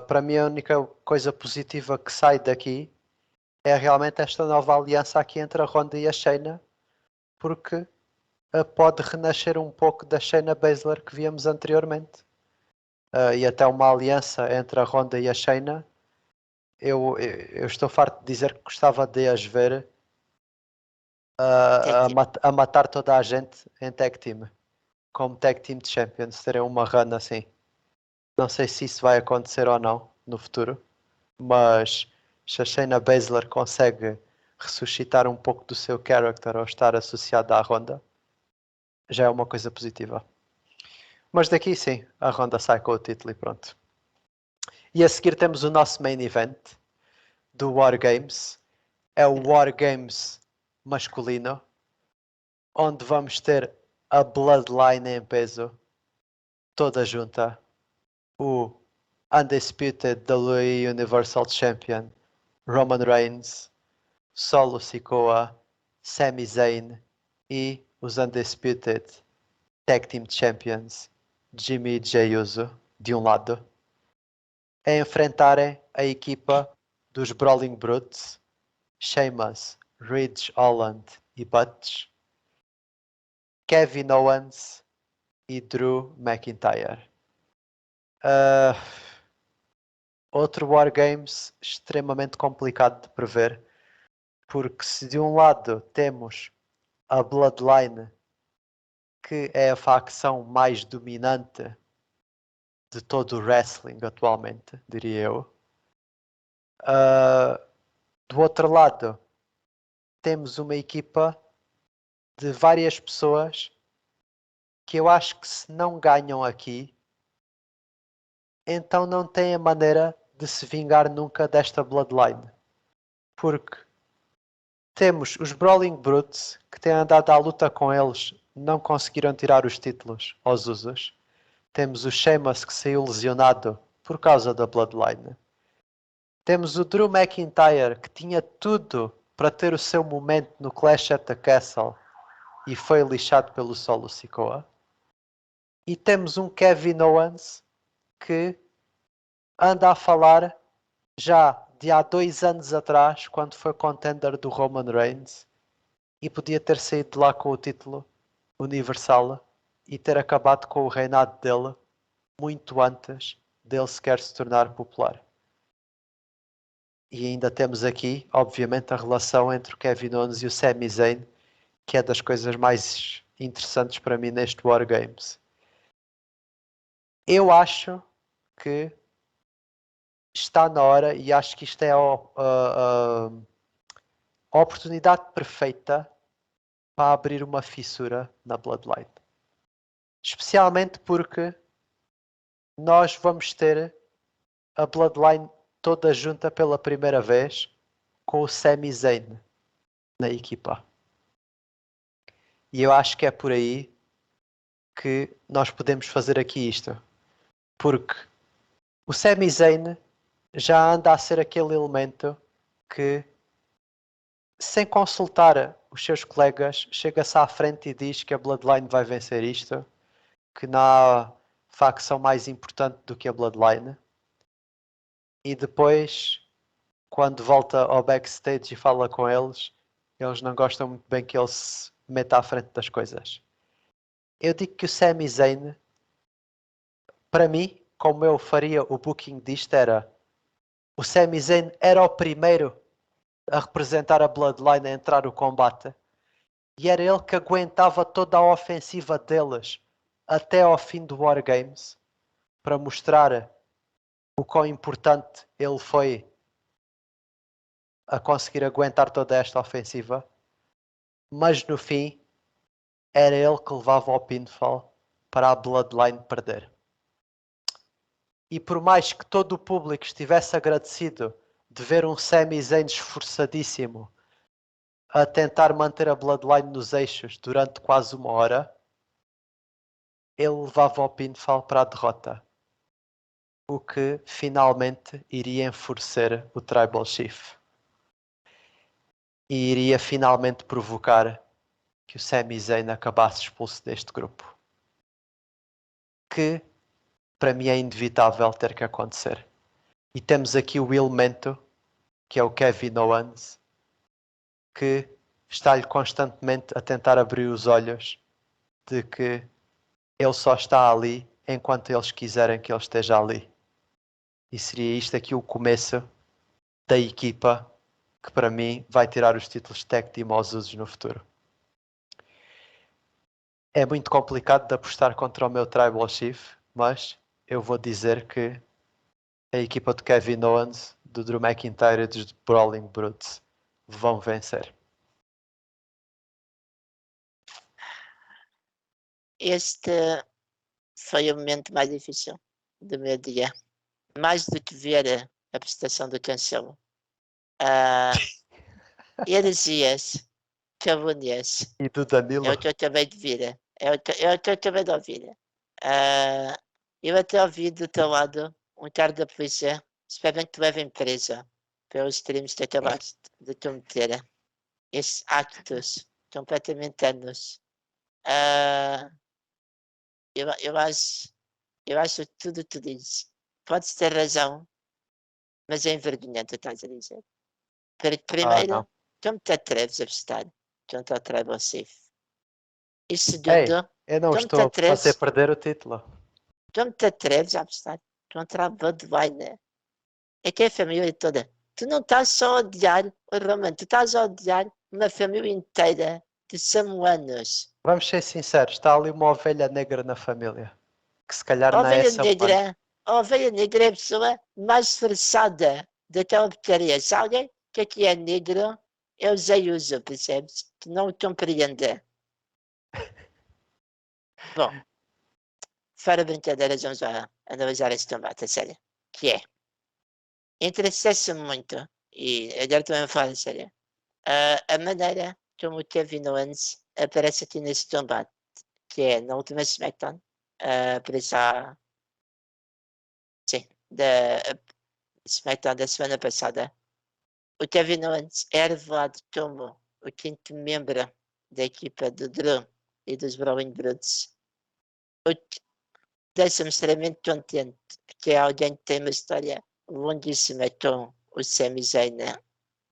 Para mim, a única coisa positiva que sai daqui é realmente esta nova aliança aqui entre a Ronda e a Shayna, porque pode renascer um pouco da Shayna Baszler que víamos anteriormente. E até uma aliança entre a Ronda e a Shayna. Eu estou farto de dizer que gostava de as ver a matar toda a gente em tag team, como tag team de champions, terem uma run assim. Não sei se isso vai acontecer ou não no futuro, mas se a Shayna Baszler consegue ressuscitar um pouco do seu character ou estar associada à Ronda, já é uma coisa positiva. Mas daqui sim, a Ronda sai com o título e pronto. E a seguir temos o nosso main event do War Games. É o War Games masculino, onde vamos ter a Bloodline em peso, toda junta. O Undisputed WWE Universal Champion Roman Reigns, Solo Sikoa, Sami Zayn e os Undisputed Tag Team Champions Jimmy e Jey Uso, de um lado, a enfrentarem a equipa dos Brawling Brutes, Sheamus, Ridge Holland e Butch, Kevin Owens e Drew McIntyre. Outro Wargames extremamente complicado de prever, porque se de um lado temos a Bloodline, que é a facção mais dominante de todo o wrestling atualmente, diria eu. Do outro lado, temos uma equipa de várias pessoas que eu acho que se não ganham aqui, então não têm a maneira de se vingar nunca desta Bloodline. Porque temos os Brawling Brutes, que têm andado à luta com eles, não conseguiram tirar os títulos aos Usos. Temos o Sheamus, que saiu lesionado por causa da Bloodline. Temos o Drew McIntyre, que tinha tudo para ter o seu momento no Clash at the Castle e foi lixado pelo Solo Sikoa. E temos um Kevin Owens que anda a falar já de há 2 anos atrás, quando foi contender do Roman Reigns e podia ter saído de lá com o título universal e ter acabado com o reinado dele muito antes dele sequer se tornar popular. E ainda temos aqui, obviamente, a relação entre o Kevin Owens e o Sami Zayn, que é das coisas mais interessantes para mim neste War Games. Eu acho que está na hora, e acho que isto é a oportunidade perfeita para abrir uma fissura na Bloodline. Especialmente porque nós vamos ter a Bloodline toda junta pela primeira vez com o Sami Zayn na equipa. E eu acho que é por aí que nós podemos fazer aqui isto. Porque o Sami Zayn já anda a ser aquele elemento que, sem consultar os seus colegas, chega-se à frente e diz que a Bloodline vai vencer isto, que não há facção mais importante do que a Bloodline. E depois, quando volta ao backstage e fala com eles, eles não gostam muito bem que ele se meta à frente das coisas. Eu digo que o Sami Zayn, para mim, como eu faria o booking disto, era o Sami Zayn era o primeiro a representar a Bloodline a entrar no combate e era ele que aguentava toda a ofensiva deles até ao fim do War Games para mostrar o quão importante ele foi a conseguir aguentar toda esta ofensiva, mas no fim era ele que levava ao pinfall para a Bloodline perder. E por mais que todo o público estivesse agradecido de ver um Sami Zayn esforçadíssimo a tentar manter a Bloodline nos eixos durante quase uma hora, ele levava ao pinfall para a derrota, o que finalmente iria enfurecer o Tribal Chief e iria finalmente provocar que o Sami Zayn acabasse expulso deste grupo, que para mim é inevitável ter que acontecer. E temos aqui o elemento que é o Kevin Owens, que está-lhe constantemente a tentar abrir os olhos de que ele só está ali enquanto eles quiserem que ele esteja ali. E seria isto aqui o começo da equipa que para mim vai tirar os títulos de Tag Team aos usos no futuro. É muito complicado de apostar contra o meu Tribal Chief, mas eu vou dizer que a equipa de Kevin Owens, do Drew McIntyre e dos Brawling Brutes vão vencer. Este foi o momento mais difícil do meu dia. Mais do que ver a prestação do Cancelo. Heresias, calúnias. E do Danilo? É o que eu acabei de ver. É o que eu acabei de ouvir. Eu até ouvi do teu lado um cara da polícia. Espero bem que te levem presa pelos crimes que acabaste de cometer. Esses actos completamente anos. Eu acho tudo tu dizes. Podes ter razão, mas é envergonhante o que estás a dizer. Porque primeiro, Não. tu me te atreves a prestar contra o Tribal Chief. E Ei, segundo, eu não tu me te estou a fazer atreves, perder o título. tu me te atreves a apostar contra a Bloodline. É que é a família toda. Tu não estás só a odiar o Roman, tu estás a odiar uma família inteira de samoanos. Vamos ser sinceros, está ali uma ovelha negra na família. Que se calhar A não é ovelha samoano. negra, a ovelha negra é a pessoa mais esforçada daquela porcaria. Se alguém que aqui é negro, eu já uso, percebes? Que não o compreende. Bom, fora brincadeiras, vamos lá analisar este combate, a sério. Que é, interessa-me muito, e agora também vou falar a sério, a maneira como o Kevin Owens aparece aqui neste combate, que é na última SmackDown, aparece sim, da SmackDown da semana passada. O Kevin Owens é revelado como o quinto membro da equipa do Drew e dos Brawling Brutes. O que deixa-me extremamente contente, porque é alguém que tem uma história longuíssima com o Sami Zayn.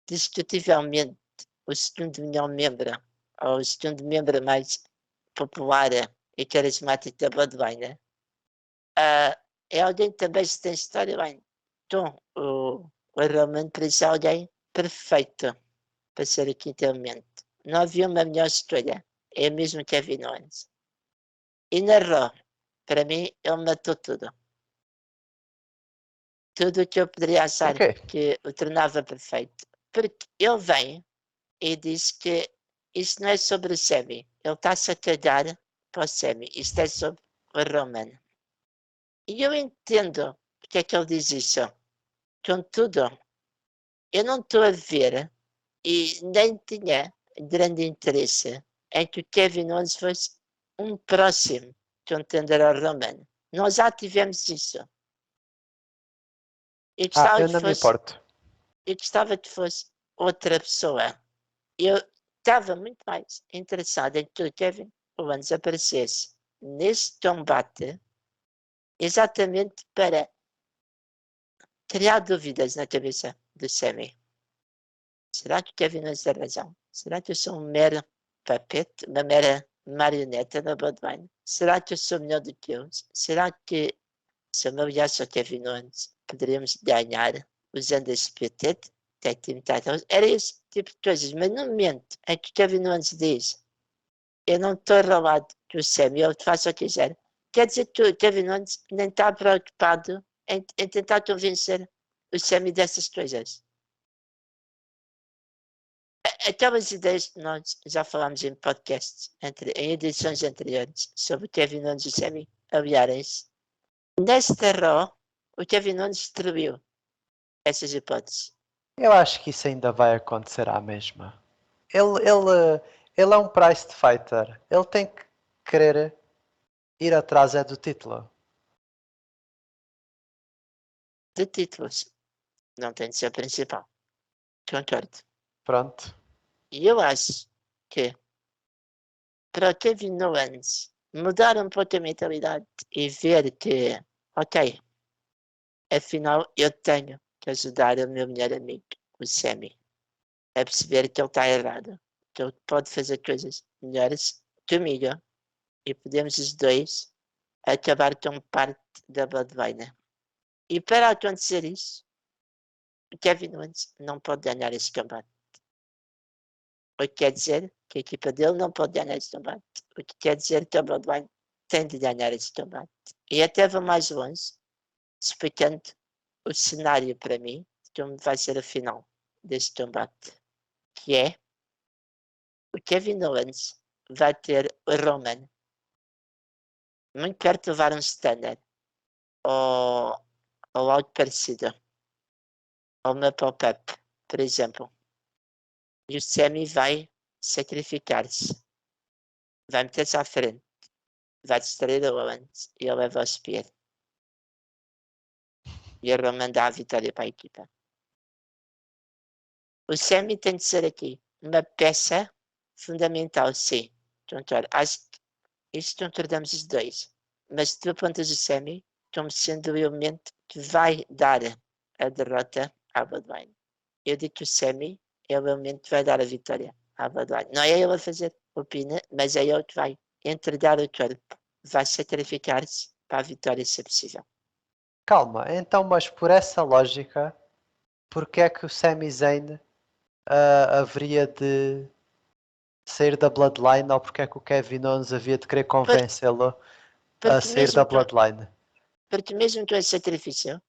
Discutivelmente, o segundo melhor membro, ou o segundo membro mais popular e carismático da Bloodline. É alguém que também tem storyline. Então, o Roman parece alguém perfeito para ser o quinto elemento. Não havia uma melhor escolha. É mesmo Kevin Owens. E na Raw, para mim, ele matou tudo. Tudo o que eu poderia achar Porquê? que o tornava perfeito. Porque ele vem e diz que isto não é sobre o Sami. Ele está-se a cagar para o Sami. Isto é sobre o Roman. E eu entendo porque é que ele diz isso. Contudo, eu não estou a ver e nem tinha grande interesse em que o Kevin Owens fosse um próximo contender ao Roman. Nós já tivemos isso. Eu gostava Eu que não me fosse, importo. eu gostava que fosse outra pessoa. Eu estava muito mais interessado em que o Kevin Owens aparecesse neste combate exatamente para criar dúvidas na cabeça do Sami. Será que o Kevin Owens tem razão? Será que eu sou um mero papete, uma mera marioneta da Bloodline? Será que eu sou melhor do que eu? Será que se eu me aliasse ao Kevin Owens poderíamos ganhar usando esse petete? Tag Team Titles? Era esse tipo de coisas. Mas no momento em que o Kevin Owens diz eu não estou enrolado com o Sami, eu faço o que quiser. Quer dizer que o Kevin Owens nem está preocupado em tentar convencer o Sammy dessas coisas. Aquelas ideias que nós já falámos em podcasts, em edições anteriores, sobre o Kevin Owens e o Sammy aliarem-se. Nesta Raw, o Kevin Owens destruiu essas hipóteses. Eu acho que isso ainda vai acontecer à mesma. Ele é um priced fighter. Ele tem que querer ir atrás do título. De títulos, não tem de ser o principal. Concordo. Pronto. E eu acho que para o Kevin Owens mudar um pouco a mentalidade e ver que, ok, afinal eu tenho que ajudar o meu melhor amigo, o Sammy, a perceber que ele está errado, que ele pode fazer coisas melhores comigo e podemos os dois acabar com parte da Bloodline. E para acontecer isso, o Kevin Owens não pode ganhar esse combate. O que quer dizer que a equipa dele não pode ganhar esse combate. O que quer dizer que a Bloodline tem de ganhar esse combate. E até vou mais longe, explicando o cenário para mim, de como vai ser a final deste combate. Que é, o Kevin Owens vai ter o Roman muito perto de levar um standard ou algo parecido. Ou uma pop-up, por exemplo. E o Sammy vai sacrificar-se. Vai meter-se à frente. Vai distrair o Owens e ele leva o Spear. E o Roman dá a vitória para a equipa. O Sammy tem de ser aqui uma peça fundamental, sim. Concordo. Acho que isto concordamos os dois. Mas tu apontas o Sammy como sendo o elemento que vai dar a derrota à Bloodline. Eu digo que o Sammy é o elemento que vai dar a vitória à Bloodline. Não é ele a fazer o pina, mas é ele que vai entregar o corpo. Vai sacrificar-se para a vitória, se possível. Calma, então, mas por essa lógica, porque é que o Sami Zayn haveria de sair da Bloodline ou porque é que o Kevin Owens havia de querer convencê-lo a sair da Bloodline? Porque mesmo que o sacrifício,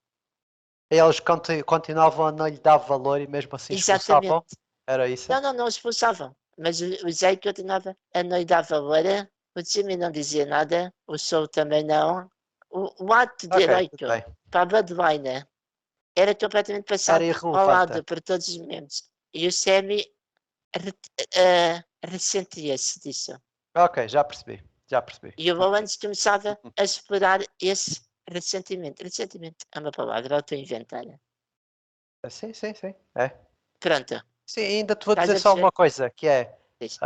Eles continuavam a não lhe dar valor e mesmo assim expulsavam? exatamente. Era isso? Não expulsavam. Mas o Zé continuava a não lhe dar valor. O Jimmy não dizia nada. O Soul também não. O ato de Ok, heroico tudo bem. para a Bloodline era completamente Era passado ao irrelevante. lado por todos os momentos. E o Sammy ressentia-se disso. Ok, já percebi. Já percebi. E o Owens começava a explorar esse ressentimento. Ressentimento é uma palavra, eu estou a inventar. Sim, sim, sim. É. Pronto. Sim, ainda te vou Estás dizer a só perceber? uma coisa, que é, Diz.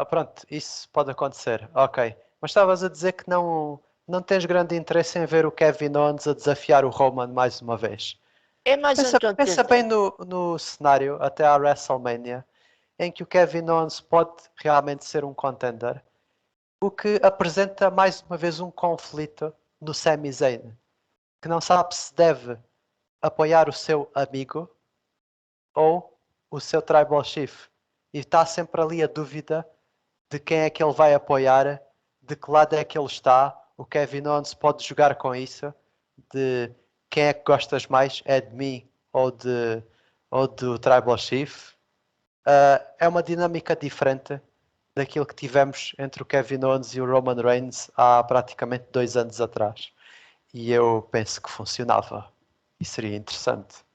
pronto, isso pode acontecer, ok. Mas estavas a dizer que não tens grande interesse em ver o Kevin Owens a desafiar o Roman mais uma vez. É mais um Pensa bem contender. no cenário até à WrestleMania, em que o Kevin Owens pode realmente ser um contender, o que apresenta mais uma vez um conflito no Sami Zayn, que não sabe se deve apoiar o seu amigo ou o seu Tribal Chief. E está sempre ali a dúvida de quem é que ele vai apoiar, de que lado é que ele está. O Kevin Owens pode jogar com isso, de quem é que gostas mais, é de mim ou do Tribal Chief. É uma dinâmica diferente daquilo que tivemos entre o Kevin Owens e o Roman Reigns há praticamente 2 anos atrás. E eu penso que funcionava e seria interessante.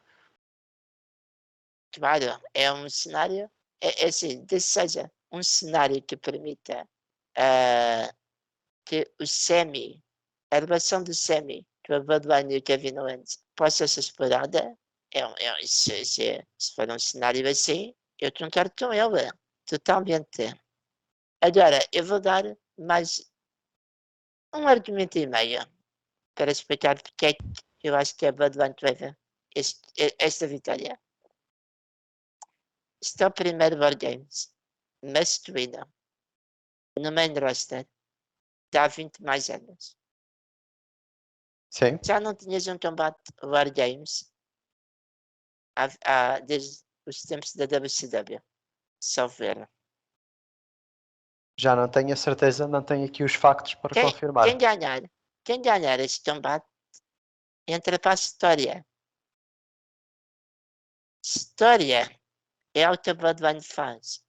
Claro, é um cenário. É assim, desde seja um cenário que permita que o Semi, a relação do Semi com a Bloodline e o Kevin Owens possa ser explorada. Se for um cenário assim, eu concordo com ele. Totalmente. Agora, eu vou dar mais um argumento e meio para explicar porque é que eu acho que a Bloodline leva esta vitória. Este é o primeiro Wargames masculino no main roster de há 20 mais anos. Sim. Já não tinhas um combate Wargames desde os tempos da WCW. Salvo erro. Já não tenho a certeza, não tenho aqui os factos para Quem confirmar. ganhar, quem ganhar este combate Entra para a história. História é o que a Bloodline faz.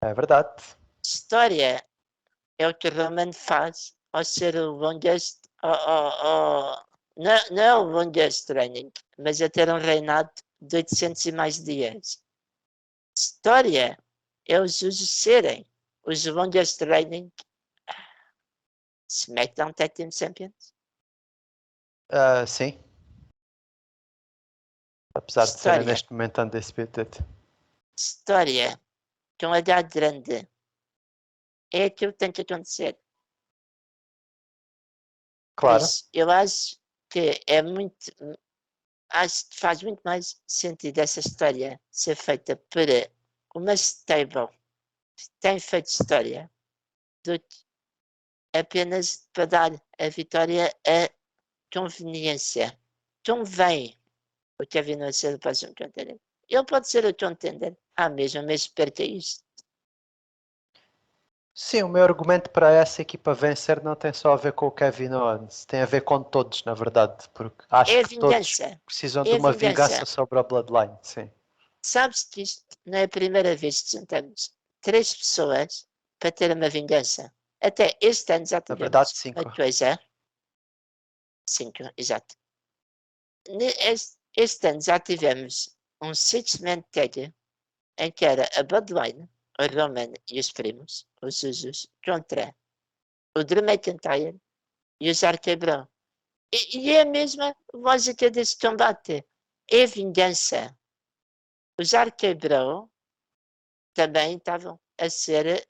É verdade. História é o que o Roman faz ao ser o longest. Não é o longest reigning, mas é ter um reinado de 800 e mais dias. História é os usos serem os longest reigning SmackDown Tag Team Champions. Sim. Apesar de serem História. neste momento undisputed. História com H grande. É aquilo que tem que acontecer. Por Claro. isso, eu acho que é muito. Acho que faz muito mais sentido essa história ser feita por uma stable que tem feito história do que apenas para dar a vitória a conveniência. Convém o Kevin Owens ser o próximo contender. Ele pode ser o contender à mesma, mas perca isto. Sim, o meu argumento para essa equipa vencer não tem só a ver com o Kevin Owens, tem a ver com todos, na verdade, porque acho É a que todos vingança. precisam É de a uma vingança. vingança sobre a Bloodline, sim. Sabes que isto não é a primeira vez que juntamos 3 pessoas para ter uma vingança. Até este ano já Na verdade, tivemos uma 5. coisa. 5, exato. Este ano já tivemos um six-man tag em que era a Bloodline, o Roman e os primos, os Usos, contra o Drew McIntyre e os RK-Bro. E é a mesma lógica desse combate. É vingança. Os RK-Bro também estavam a ser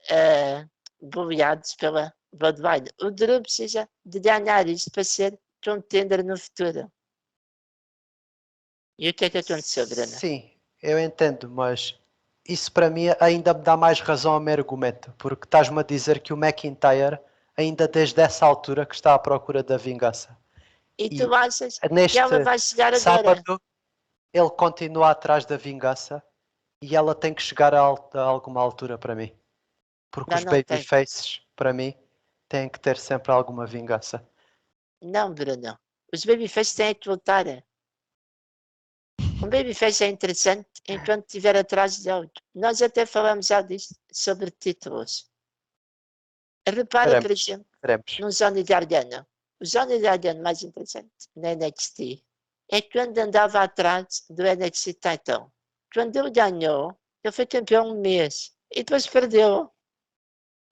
bulliados pela Bloodline. O Drew precisa de ganhar isto para ser contender no futuro. E o que é que aconteceu, Bruno? Sim, eu entendo, mas isso para mim ainda me dá mais razão ao meu argumento, porque estás-me a dizer que o McIntyre, ainda desde essa altura, que está à procura da vingança. E E tu achas que ela neste vai chegar agora? sábado, ele continua atrás da vingança e ela tem que chegar a alguma altura para mim. Porque Não, os não tem. babyfaces, para mim, têm que ter sempre alguma vingança. Não, Bruno. Os babyface têm que lutar. Um babyface é interessante enquanto estiver atrás de outro. Nós até falamos já disto sobre títulos. Repara, por Veremos, exemplo, veremos. no Johnny Gargano. O Johnny Gargano mais interessante na NXT é quando andava atrás do NXT Title. Quando ele ganhou, ele foi campeão um mês e depois perdeu.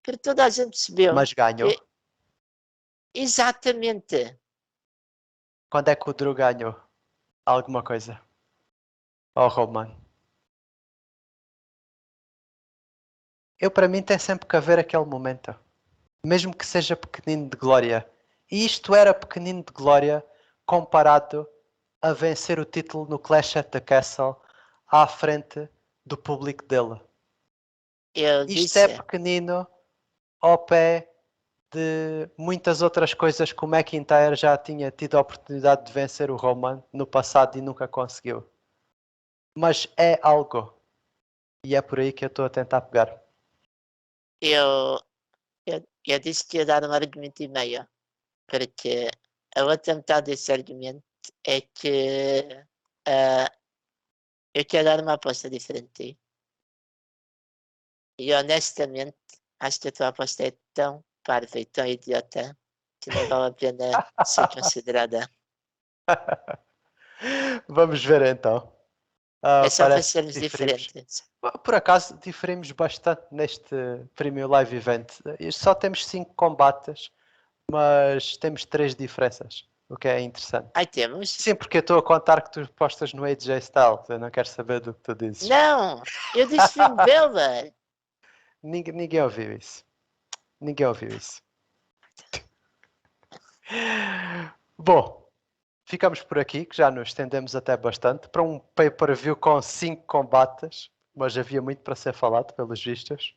Porque toda a gente percebeu Mas ganhou. que exatamente. Quando é que o Drew ganhou? Alguma coisa? Oh, Roman. Eu, para mim, tem sempre que haver aquele momento. Mesmo que seja pequenino de glória. E isto era pequenino de glória comparado a vencer o título no Clash at the Castle à frente do público dele. Eu Isto é disse, pequenino ao pé de muitas outras coisas que o McIntyre já tinha tido a oportunidade de vencer o Roman no passado e nunca conseguiu. Mas é algo. E é por aí que eu estou a tentar pegar. eu, eu disse que ia dar um argumento e meio. Porque a outra metade desse argumento é que eu quero dar uma aposta diferente. E honestamente, acho que a tua aposta é tão parva e tão idiota que nem vale a pena ser considerada. Vamos ver então. É só para Parece que sermos diferimos. diferentes. Por acaso, diferimos bastante neste Premium Live Event. Só temos 5 combates, mas temos 3 diferenças, o que é interessante. Ai, temos? Sim, porque eu estou a contar que tu postas no AJ Styles. Eu não quero saber do que tu dizes. Não! Eu disse Finn Balor! Ninguém ouviu isso. Ninguém ouviu isso. Bom, ficamos por aqui, que já nos estendemos até bastante, para um pay-per-view com 5 combates, mas havia muito para ser falado, pelos vistos.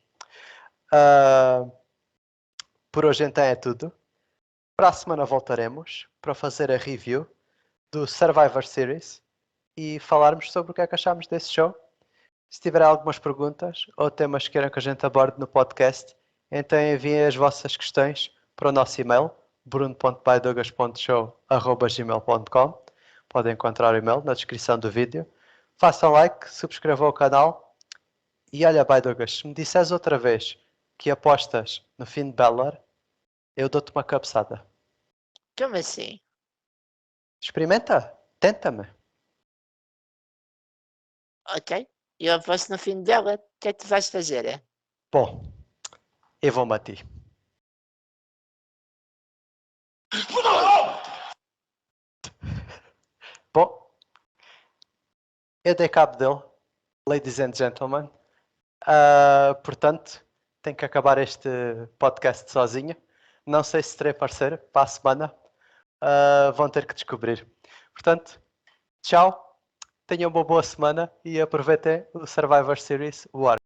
Por hoje então é tudo. Para a semana voltaremos para fazer a review do Survivor Series e falarmos sobre o que é que achamos desse show. Se tiver algumas perguntas ou temas que queiram que a gente aborde no podcast, então enviem as vossas questões para o nosso e-mail bruno.baidogas.show@gmail.com. Podem encontrar o e-mail na descrição do vídeo. Façam like, subscrevam o canal. E olha, Baidogas, se me disseres outra vez que apostas no fim de Bellar, eu dou-te uma cabeçada. Como assim? Experimenta, tenta-me. Ok. Eu aposto no fim dela. O que é que tu vais fazer? Bom, eu vou-me a ti. Bom, eu dei cabo dele, ladies and gentlemen. Portanto, tenho que acabar este podcast sozinho. Não sei se terei parceiro para a semana. Vão ter que descobrir. Portanto, tchau. Tenham uma boa semana e aproveitem o Survivor Series War.